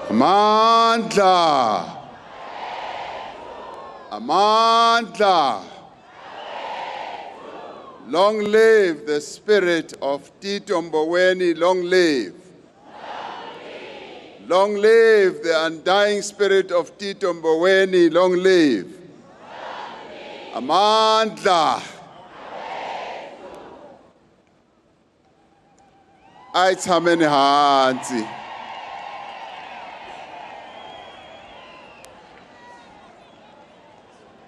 Amandla. Amandla. Long live the spirit of Tito Mboweni, long live. Long live the undying spirit of Tito Mboweni, long live. Amandla. Ayithameni hansi.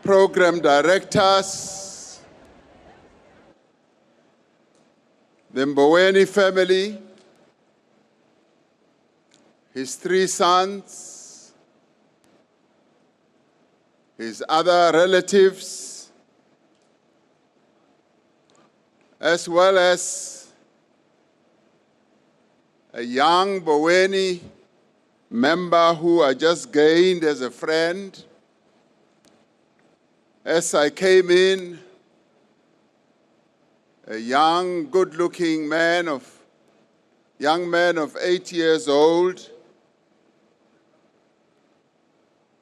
Program directors, the Mboweni family, his 3 sons, his other relatives, as well as a young Mboweni member who I just gained as a friend. As I came in, a young, good-looking young man of 8 years old,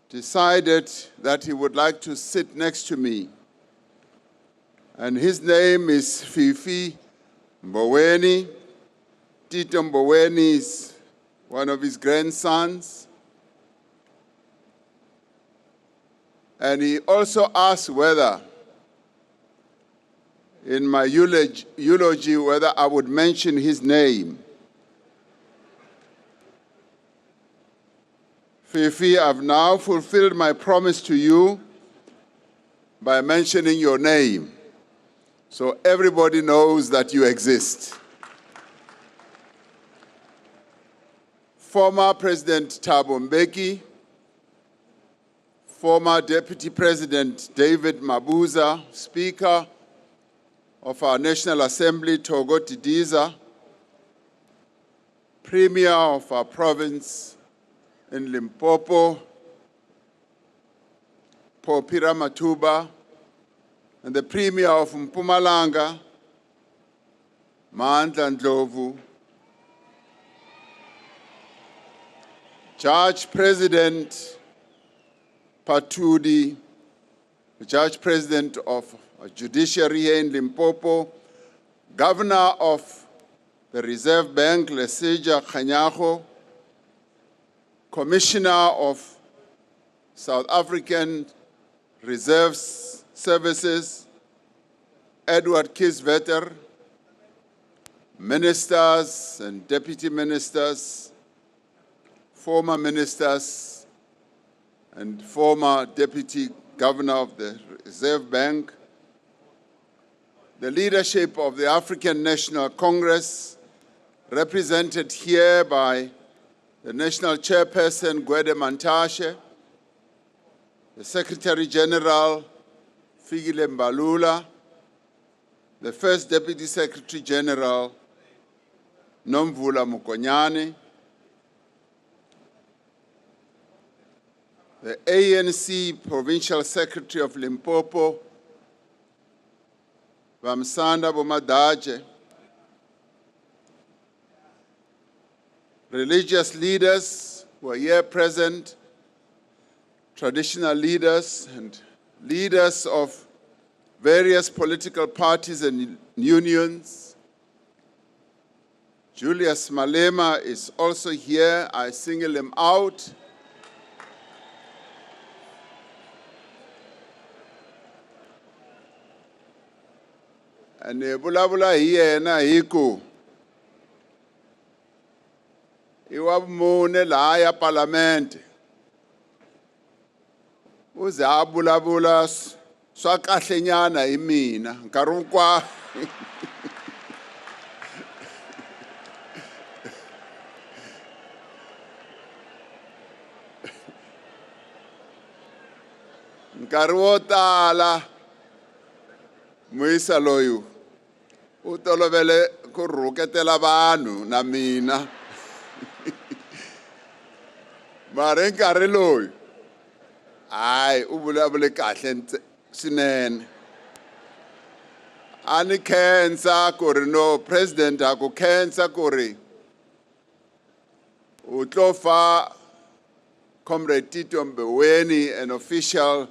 decided that he would like to sit next to me. And his name is Fifi Mboweni. Tito Mboweni is one of his grandsons. And he also asked whether, in my eulogy, whether I would mention his name. Fifi, I've now fulfilled my promise to you by mentioning your name, so everybody knows that you exist. Former President Thabo Mbeki, former Deputy President David Mabuza, Speaker of our National Assembly, Togo Didiza, Premier of our province in Limpopo, Popira Matuba, and the Premier of Mpumalanga, Mandla Ndlovu, Judge President Patudi, the Judge President of Judiciary here in Limpopo, Governor of the Reserve Bank, Lesseja, Commissioner of South African Reserve Services, Edward Kisvetter, ministers and deputy ministers, former ministers and former deputy governor of the Reserve Bank, the leadership of the African National Congress, represented here by the National Chairperson, Gwede Mantashe, the Secretary General, Fikile Mbalula, the First Deputy Secretary General, Nomvula Mukonyane, the ANC Provincial Secretary of Limpopo, Vamsanda Bomadaje, religious leaders who are here present, traditional leaders and leaders of various political parties and unions. Julius Malema is also here. I single him out. And bulabula hiye na hiku iwabumune la ya parliament uze abulabula swakahle nyana imina nkarukwa nkarwotala Moisa loyo utolovele ku rhuketela vanhu na mina mara nkarhi loyi hayi u vulavule kahle swinene a ni khensa ku ri no president a ku khensa ku ri u tlo fa Comrade Tito Mboweni an official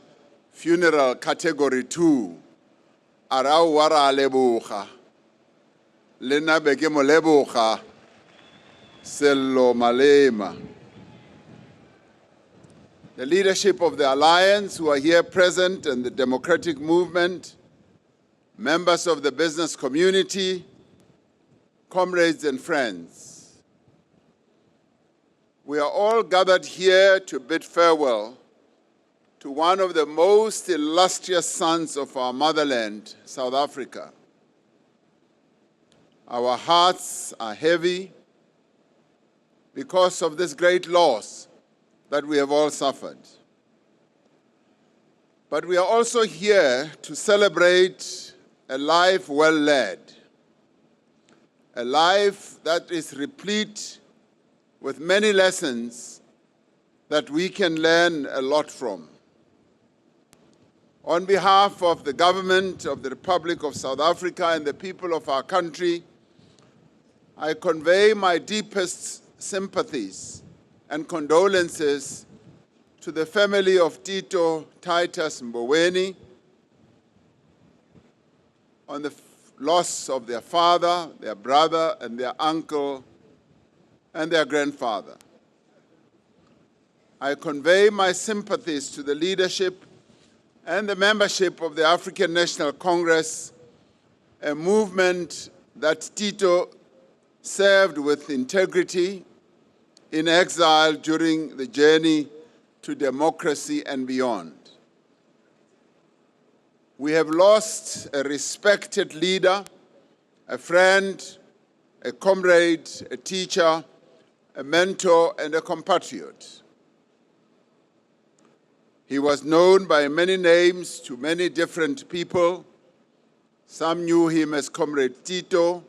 funeral category 2. Arau wara leboga. Lena beke mo leboga. Sello malema. The leadership of the Alliance who are here present and the democratic movement, members of the business community, comrades and friends. We are all gathered here to bid farewell to one of the most illustrious sons of our motherland, South Africa. Our hearts are heavy because of this great loss that we have all suffered. But we are also here to celebrate a life well led, a life that is replete with many lessons that we can learn a lot from. On behalf of the government of the Republic of South Africa and the people of our country, I convey my deepest sympathies and condolences to the family of Tito Titus Mboweni on the loss of their father, their brother, and their uncle, and their grandfather. I convey my sympathies to the leadership and the membership of the African National Congress, a movement that Tito served with integrity in exile during the journey to democracy and beyond. We have lost a respected leader, a friend, a comrade, a teacher, a mentor, and a compatriot. He was known by many names to many different people. Some knew him as Comrade Tito,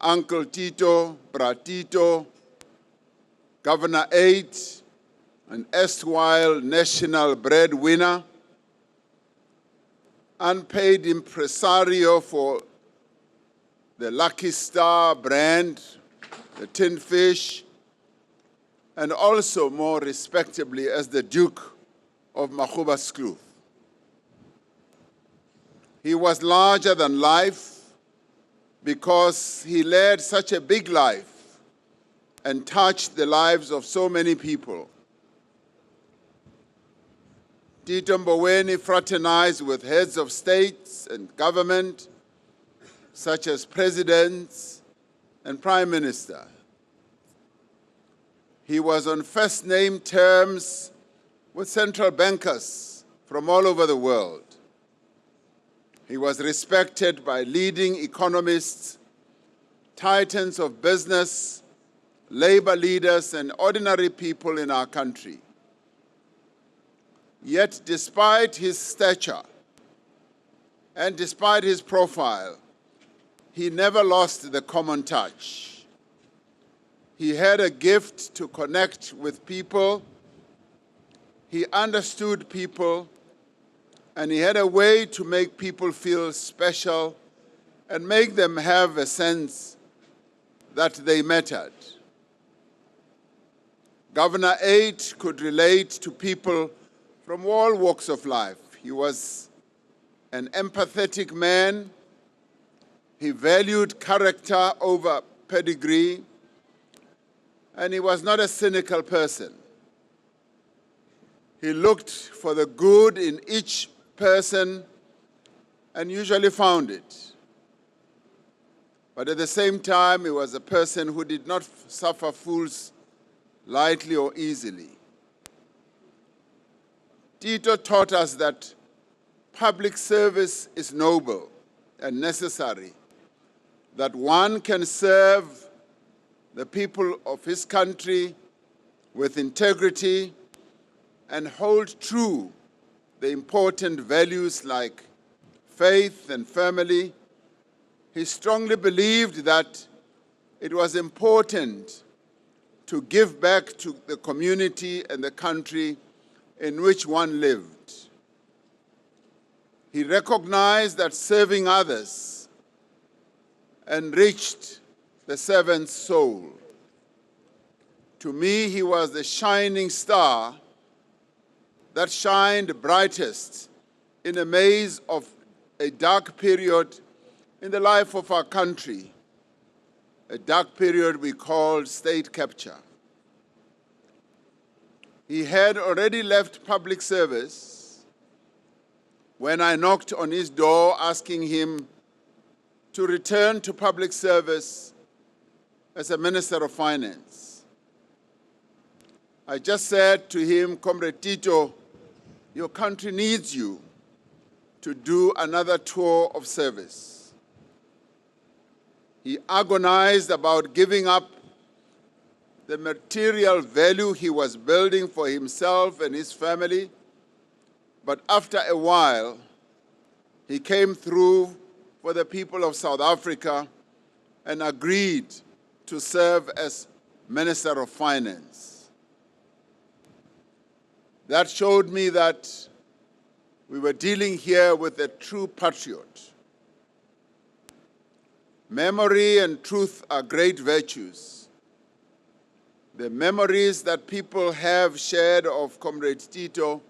Uncle Tito, Bra Tito, Governor 8, an erstwhile national breadwinner, unpaid impresario for the Lucky Star brand, the Tin Fish, and also more respectably as the Duke of Makhubasklu. He was larger than life because he led such a big life and touched the lives of so many people. Tito Mboweni fraternized with heads of states and government, such as presidents and prime minister. He was on first-name terms with central bankers from all over the world. He was respected by leading economists, titans of business, labor leaders, and ordinary people in our country. Yet, despite his stature and despite his profile, he never lost the common touch. He had a gift to connect with people. He understood people, and he had a way to make people feel special and make them have a sense that they mattered. Governor 8 could relate to people from all walks of life. He was an empathetic man. He valued character over pedigree, and he was not a cynical person. He looked for the good in each person and usually found it. But at the same time, he was a person who did not suffer fools lightly or easily. Tito taught us that public service is noble and necessary, that one can serve the people of his country with integrity and hold true the important values like faith and family. He strongly believed that it was important to give back to the community and the country in which one lived. He recognized that serving others enriched the servant's soul. To me, he was the shining star that shined brightest in a maze of a dark period in the life of our country, a dark period we called state capture. He had already left public service when I knocked on his door asking him to return to public service as a Minister of Finance. I just said to him, Comrade Tito, your country needs you to do another tour of service. He agonized about giving up the material value he was building for himself and his family, but after a while, he came through for the people of South Africa and agreed to serve as Minister of Finance. That showed me that we were dealing here with a true patriot. Memory and truth are great virtues. The memories that people have shared of Comrade Tito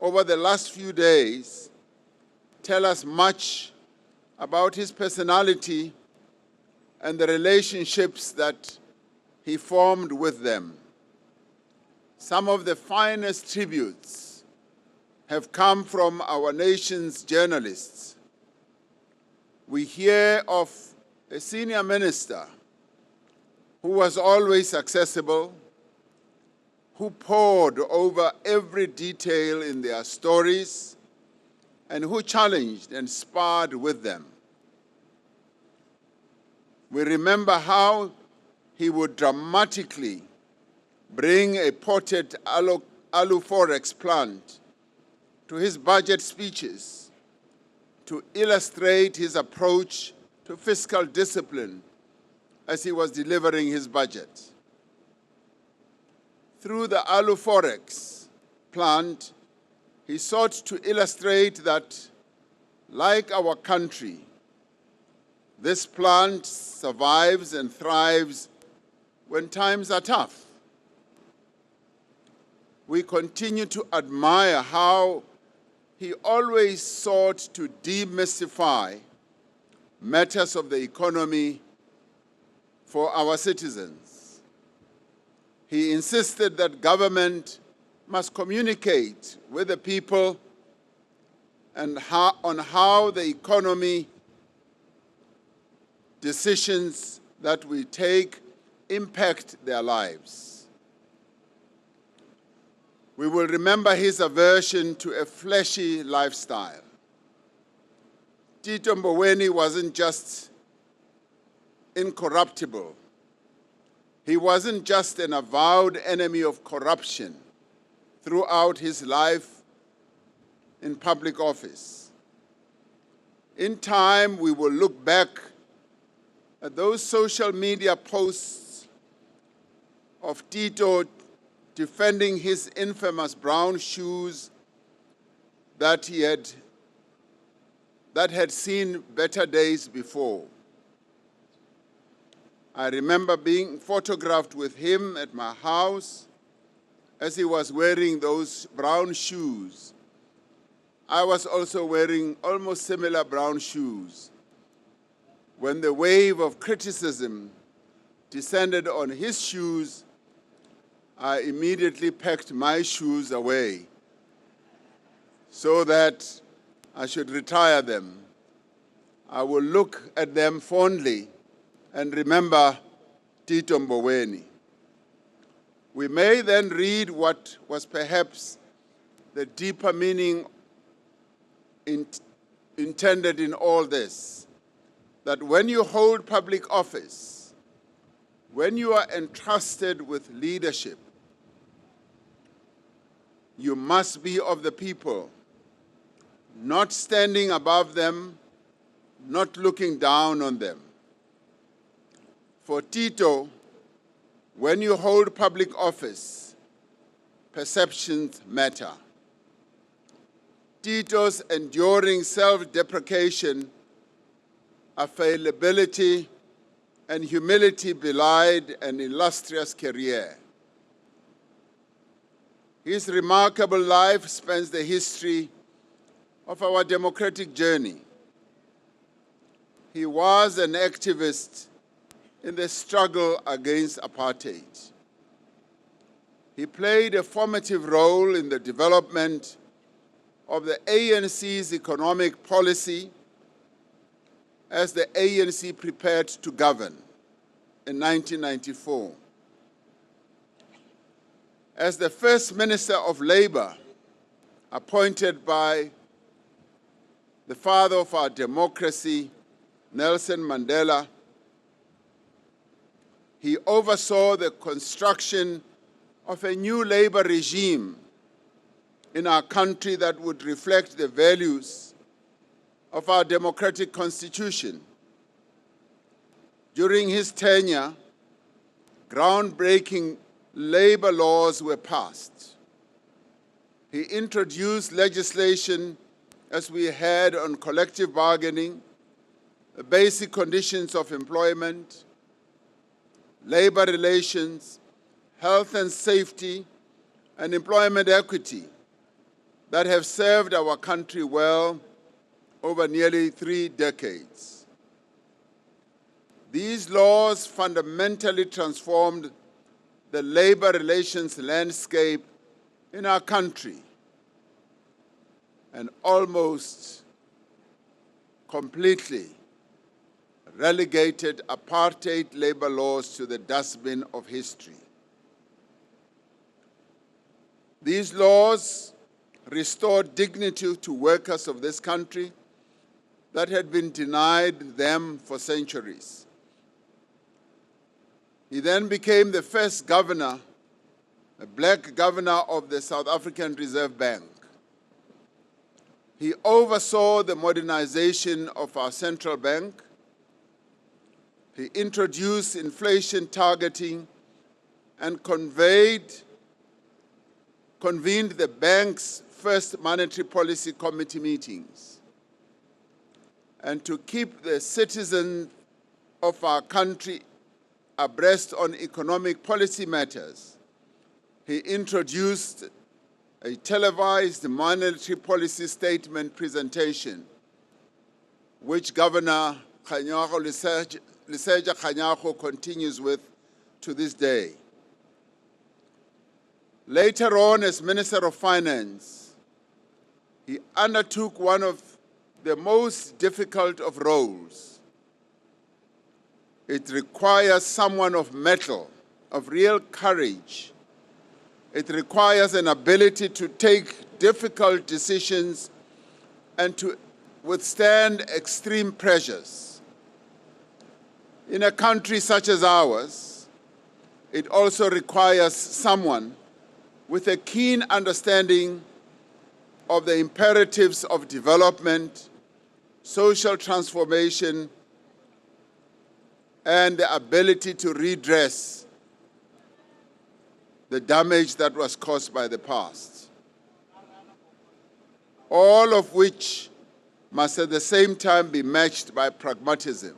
over the last few days tell us much about his personality and the relationships that he formed with them. Some of the finest tributes have come from our nation's journalists. We hear of a senior minister who was always accessible, who pored over every detail in their stories, and who challenged and sparred with them. We remember how he would dramatically bring a potted alu forex plant to his budget speeches to illustrate his approach to fiscal discipline as he was delivering his budget. Through the alu forex plant, he sought to illustrate that, like our country, this plant survives and thrives when times are tough. We continue to admire how he always sought to demystify matters of the economy for our citizens. He insisted that government must communicate with the people and on how the economy decisions that we take impact their lives. We will remember his aversion to a flashy lifestyle. Tito Mboweni wasn't just incorruptible. He wasn't just an avowed enemy of corruption throughout his life in public office. In time, we will look back at those social media posts of Tito defending his infamous brown shoes that had seen better days before. I remember being photographed with him at my house as he was wearing those brown shoes. I was also wearing almost similar brown shoes. When the wave of criticism descended on his shoes, I immediately packed my shoes away so that I should retire them. I will look at them fondly and remember Tito Mboweni. We may then read what was perhaps the deeper meaning intended in all this, that when you hold public office, when you are entrusted with leadership, you must be of the people, not standing above them, not looking down on them. For Tito, when you hold public office, perceptions matter. Tito's enduring self-deprecation, availability, and humility belied an illustrious career. His remarkable life spans the history of our democratic journey. He was an activist in the struggle against apartheid. He played a formative role in the development of the ANC's economic policy as the ANC prepared to govern in 1994. As the first Minister of Labour, appointed by the father of our democracy, Nelson Mandela, he oversaw the construction of a new labour regime in our country that would reflect the values of our democratic constitution. During his tenure, groundbreaking labour laws were passed. He introduced legislation, as we had, on collective bargaining, the basic conditions of employment, labour relations, health and safety, and employment equity that have served our country well over nearly 3 decades. These laws fundamentally transformed the labour relations landscape in our country and almost completely relegated apartheid labour laws to the dustbin of history. These laws restored dignity to workers of this country that had been denied them for centuries. He then became the first governor, a black governor of the South African Reserve Bank. He oversaw the modernization of our central bank. He introduced inflation targeting and convened the bank's first monetary policy committee meetings. And to keep the citizens of our country abreast on economic policy matters, he introduced a televised monetary policy statement presentation, which Governor Liseja Kganyago continues with to this day. Later on, as Minister of Finance, he undertook one of the most difficult of roles. It requires someone of mettle, of real courage. It requires an ability to take difficult decisions and to withstand extreme pressures. In a country such as ours, it also requires someone with a keen understanding of the imperatives of development, social transformation, and the ability to redress the damage that was caused by the past. All of which must at the same time be matched by pragmatism.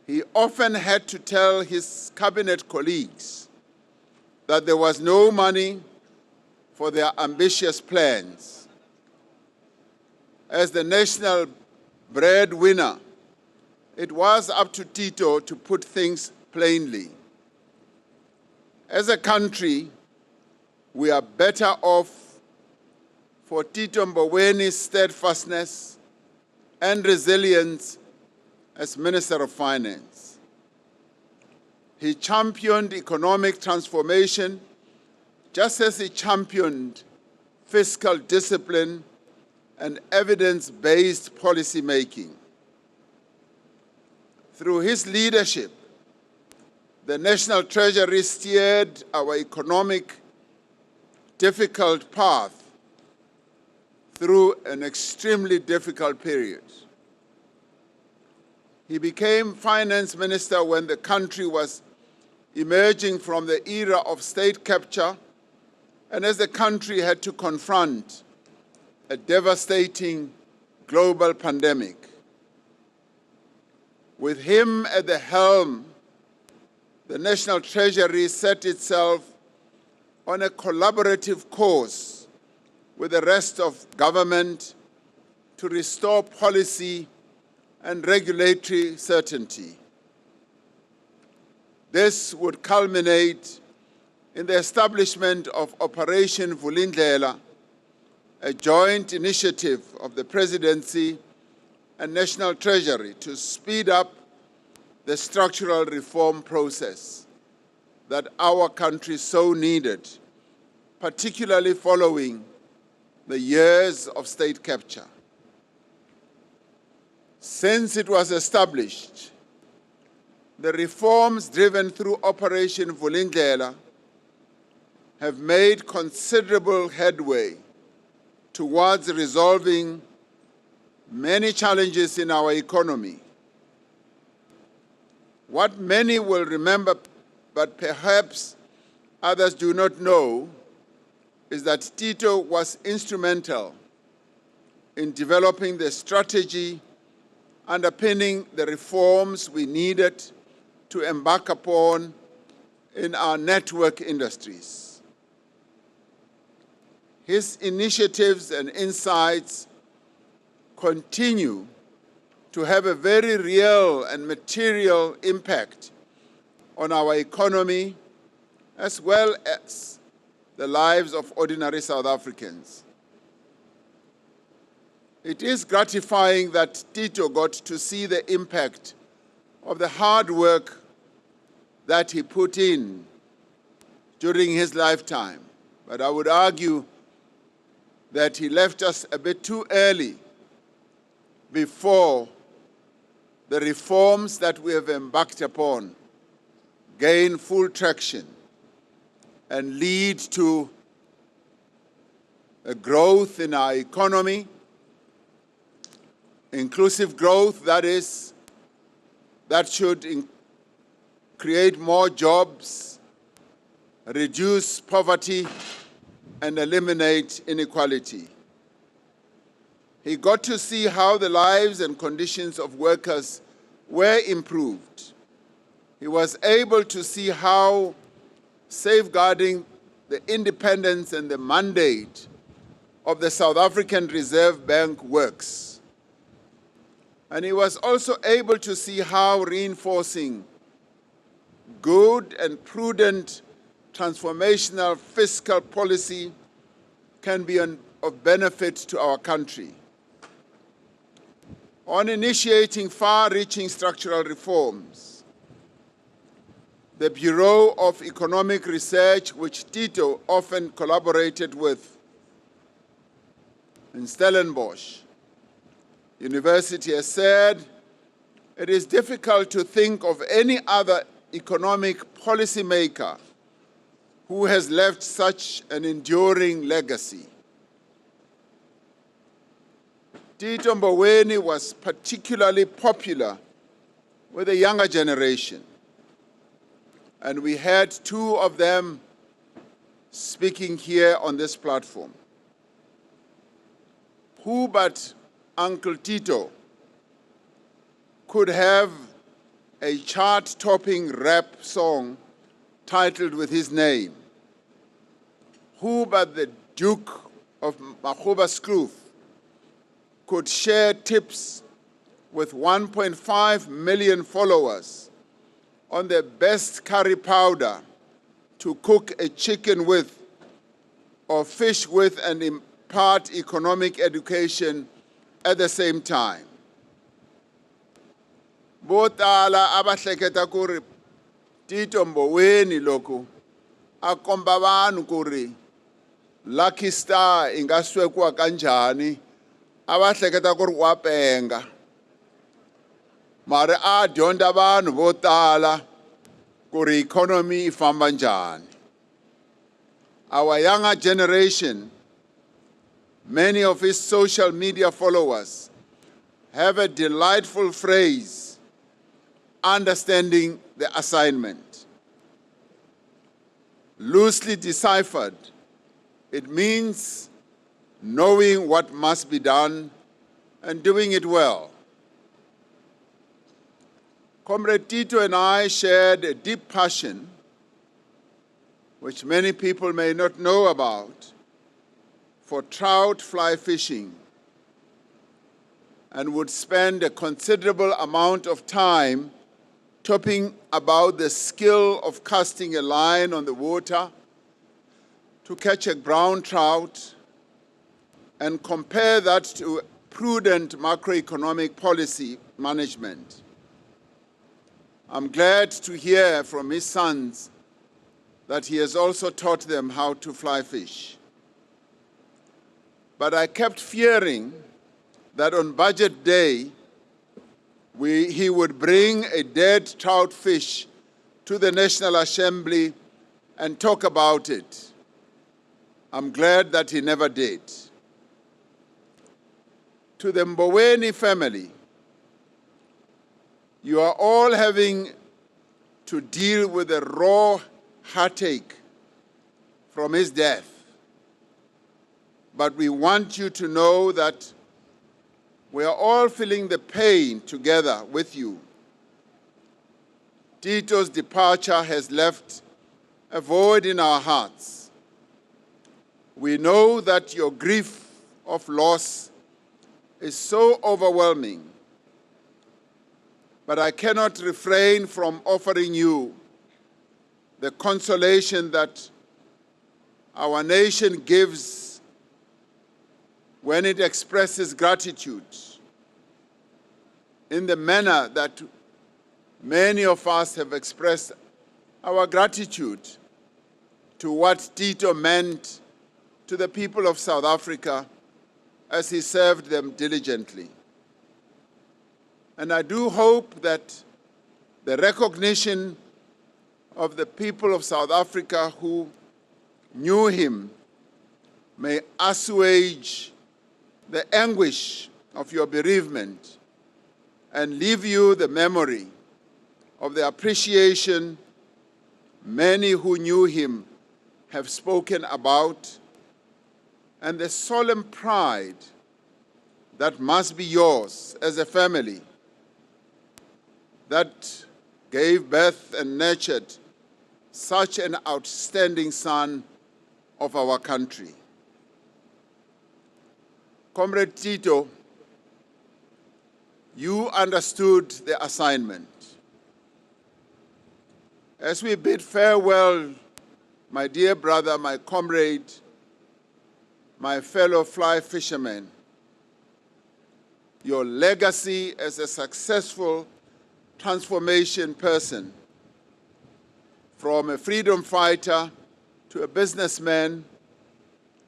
He often had to tell his cabinet colleagues that there was no money for their ambitious plans. As the national breadwinner, it was up to Tito to put things plainly. As a country, we are better off for Tito Mboweni's steadfastness and resilience as Minister of Finance. He championed economic transformation just as he championed fiscal discipline and evidence-based policy making. Through his leadership, the National Treasury steered our economic difficult path through an extremely difficult period. He became finance minister when the country was emerging from the era of state capture and as the country had to confront a devastating global pandemic. With him at the helm, the National Treasury set itself on a collaborative course with the rest of government to restore policy and regulatory certainty. This would culminate in the establishment of Operation Vulindlela, a joint initiative of the Presidency and National Treasury to speed up the structural reform process that our country so needed, particularly following the years of state capture. Since it was established, the reforms driven through Operation Vulindlela have made considerable headway towards resolving many challenges in our economy. What many will remember, but perhaps others do not know, is that Tito was instrumental in developing the strategy underpinning the reforms we needed to embark upon in our network industries. His initiatives and insights continue to have a very real and material impact on our economy, as well as the lives of ordinary South Africans. It is gratifying that Tito got to see the impact of the hard work that he put in during his lifetime. But I would argue that he left us a bit too early before the reforms that we have embarked upon gain full traction and lead to a growth in our economy, inclusive growth, that is, that should create more jobs, reduce poverty, and eliminate inequality. He got to see how the lives and conditions of workers were improved. He was able to see how safeguarding the independence and the mandate of the South African Reserve Bank works. And he was also able to see how reinforcing good and prudent transformational fiscal policy can be of benefit to our country. On initiating far-reaching structural reforms, the Bureau of Economic Research, which Tito often collaborated with, in Stellenbosch University, has said it is difficult to think of any other economic policymaker who has left such an enduring legacy. Tito Mboweni was particularly popular with the younger generation, and we had two of them speaking here on this platform. Who but Uncle Tito could have a chart-topping rap song titled with his name? Who but the Duke of Makgoba could share tips with 1.5 million followers on the best curry powder to cook a chicken with or fish with and impart economic education at the same time? Botala abahleketa kuri Tito Mboweni loko akomba vanhu kuri Lucky Star ingaswekwa kanjani, abahleketa kuri wa penga. Mara a dyondza vanhu vo tala kuri economy ifamba njhani. Our younger generation, many of his social media followers, have a delightful phrase, understanding the assignment. Loosely deciphered, it means knowing what must be done and doing it well. Comrade Tito and I shared a deep passion which many people may not know about, for trout fly fishing, and would spend a considerable amount of time talking about the skill of casting a line on the water to catch a brown trout, and compare that to prudent macroeconomic policy management. I'm glad to hear from his sons that he has also taught them how to fly fish. But I kept fearing that on budget day, he would bring a dead trout fish to the National Assembly and talk about it. I'm glad that he never did. To the Mboweni family, you are all having to deal with the raw heartache from his death. But we want you to know that we are all feeling the pain together with you. Tito's departure has left a void in our hearts. We know that your grief of loss is so overwhelming, but I cannot refrain from offering you the consolation that our nation gives when it expresses gratitude in the manner that many of us have expressed our gratitude to what Tito meant to the people of South Africa as he served them diligently. And I do hope that the recognition of the people of South Africa who knew him may assuage the anguish of your bereavement and leave you the memory of the appreciation many who knew him have spoken about, and the solemn pride that must be yours as a family that gave birth and nurtured such an outstanding son of our country. Comrade Tito, you understood the assignment. As we bid farewell, my dear brother, my comrade, my fellow fly fishermen, your legacy as a successful transformation person, from a freedom fighter to a businessman,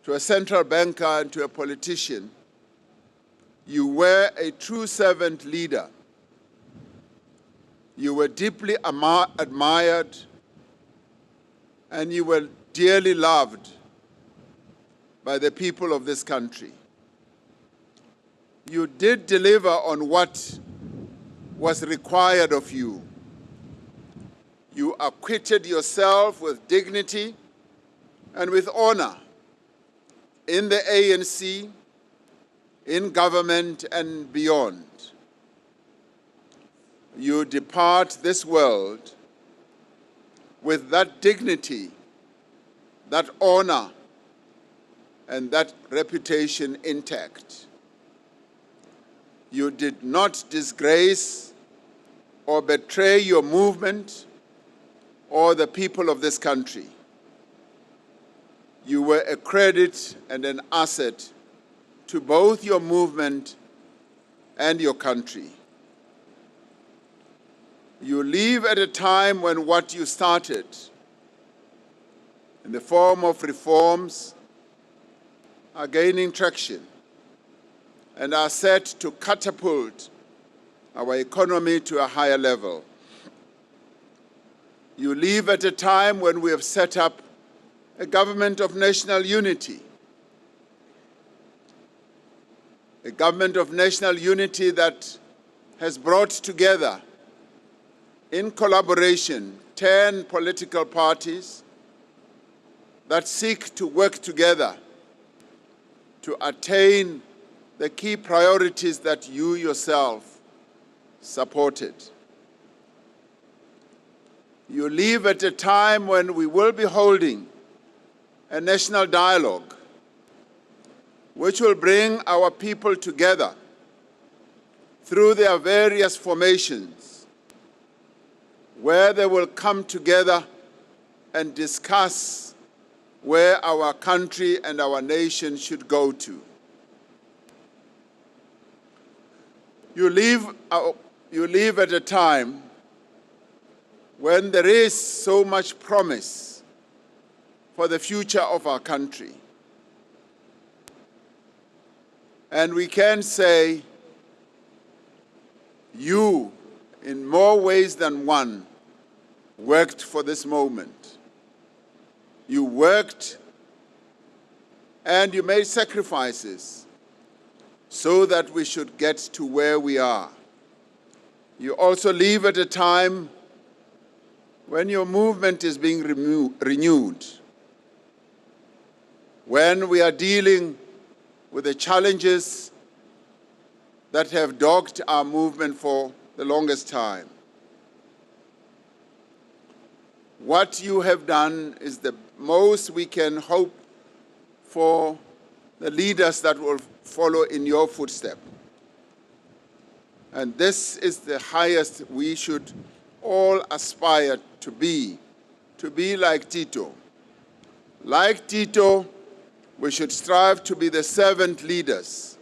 to a central banker and to a politician, you were a true servant leader. You were deeply admired, and you were dearly loved by the people of this country. You did deliver on what was required of you. You acquitted yourself with dignity and with honor in the ANC, in government and beyond. You depart this world with that dignity, that honor, and that reputation intact. You did not disgrace or betray your movement or the people of this country. You were a credit and an asset to both your movement and your country. You leave at a time when what you started, in the form of reforms, are gaining traction and are set to catapult our economy to a higher level. You leave at a time when we have set up a government of national unity, a government of national unity that has brought together, in collaboration, 10 political parties that seek to work together to attain the key priorities that you yourself supported. You leave at a time when we will be holding a national dialogue which will bring our people together through their various formations, where they will come together and discuss where our country and our nation should go to. You live at a time when there is so much promise for the future of our country. And we can say, you, in more ways than one, worked for this moment. You worked and you made sacrifices so that we should get to where we are. You also live at a time when your movement is being renewed, when we are dealing with the challenges that have dogged our movement for the longest time. What you have done is the most we can hope for the leaders that will follow in your footsteps. And this is the highest we should all aspire to be like Tito. Like Tito, we should strive to be the servant leaders.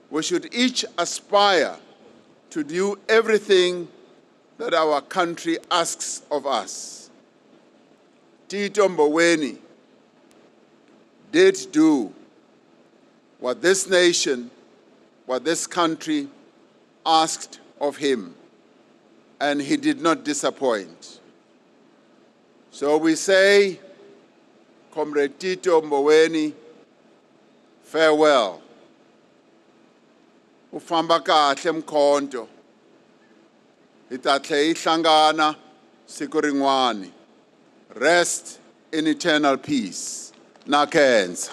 We should each aspire to do everything that our country asks of us. Tito Mboweni did do what this nation, what this country asked of him, and he did not disappoint. So we say, Comrade Tito Mboweni, farewell. Ufamba kahle mkhonto. Itatle ihlangana siku rin'wani. Rest in eternal peace. Nakhenza.